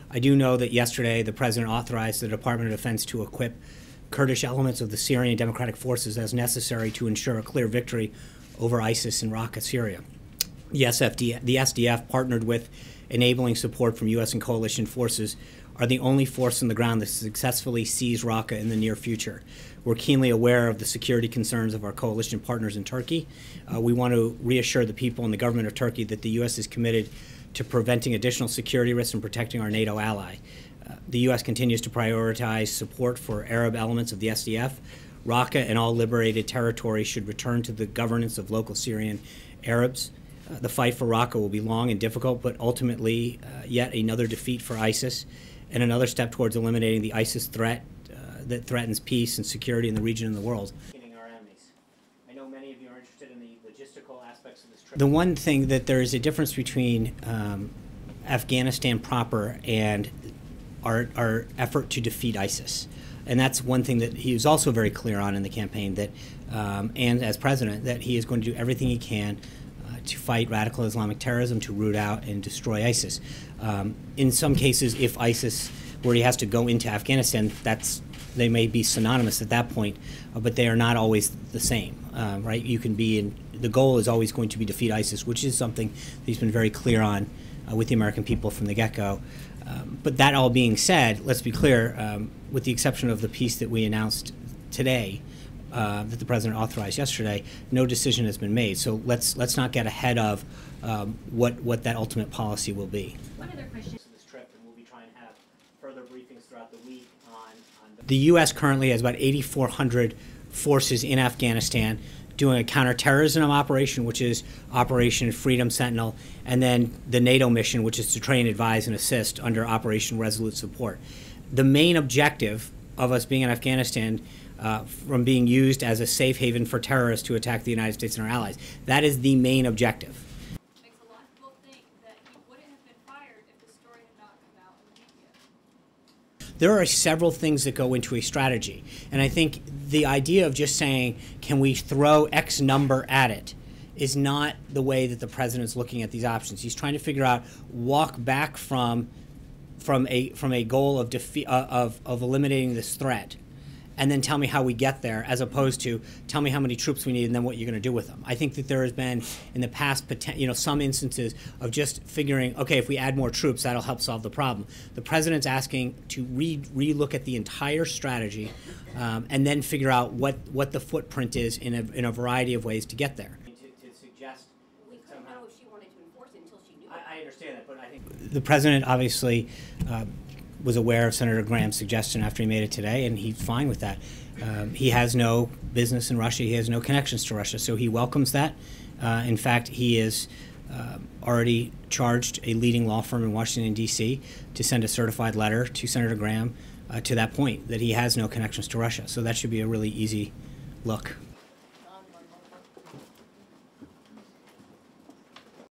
I do know that yesterday the President authorized the Department of Defense to equip Kurdish elements of the Syrian Democratic Forces as necessary to ensure a clear victory over ISIS in Raqqa, Syria. The SDF, partnered with enabling support from U.S. and coalition forces, are the only force on the ground that successfully seize Raqqa in the near future. We're keenly aware of the security concerns of our coalition partners in Turkey. We want to reassure the people and the government of Turkey that the U.S. is committed to preventing additional security risks and protecting our NATO ally. The U.S. continues to prioritize support for Arab elements of the SDF. Raqqa and all liberated territory should return to the governance of local Syrian Arabs. The fight for Raqqa will be long and difficult, but ultimately yet another defeat for ISIS and another step towards eliminating the ISIS threat that threatens peace and security in the region and the world. I know many of you are interested in the logistical aspects of this trip. The one thing that there is a difference between Afghanistan proper and our effort to defeat ISIS. And that's one thing that he was also very clear on in the campaign, that, and as president, that he is going to do everything he can to fight radical Islamic terrorism, to root out and destroy ISIS. In some cases, if ISIS, where he has to go into Afghanistan, they may be synonymous at that point, but they are not always the same, right? You can be in, the goal is always going to be defeat ISIS, which is something that he's been very clear on with the American people from the get-go. But that all being said, let's be clear, with the exception of the piece that we announced today, that the President authorized yesterday, no decision has been made. So let's not get ahead of what that ultimate policy will be. One other question. This trip, and we'll be trying to have further briefings throughout the week on the U.S. currently has about 8,400 forces in Afghanistan doing a counterterrorism operation, which is Operation Freedom Sentinel, and then the NATO mission, which is to train, advise, and assist under Operation Resolute Support. The main objective of us being in Afghanistan, from being used as a safe haven for terrorists to attack the United States and our allies, that is the main objective. Makes a lot of people think that he wouldn't have been fired if the story had not come out in the media. There are several things that go into a strategy, and I think the idea of just saying, can we throw X number at it, is not the way that the President's looking at these options. He's trying to figure out, walk back from a goal of eliminating this threat, and then tell me how we get there, as opposed to tell me how many troops we need and then what you're going to do with them. I think that there has been in the past, some instances of just figuring, okay, if we add more troops, that'll help solve the problem. The President's asking to re-look at the entire strategy, and then figure out what the footprint is in a variety of ways to get there. To suggest we couldn't know if she wanted to enforce it until she knew it. I understand that, but I think the President obviously was aware of Senator Graham's suggestion after he made it today, and he's fine with that. He has no business in Russia. He has no connections to Russia, so he welcomes that. In fact, he has already charged a leading law firm in Washington, D.C. to send a certified letter to Senator Graham to that point, that he has no connections to Russia. So that should be a really easy look.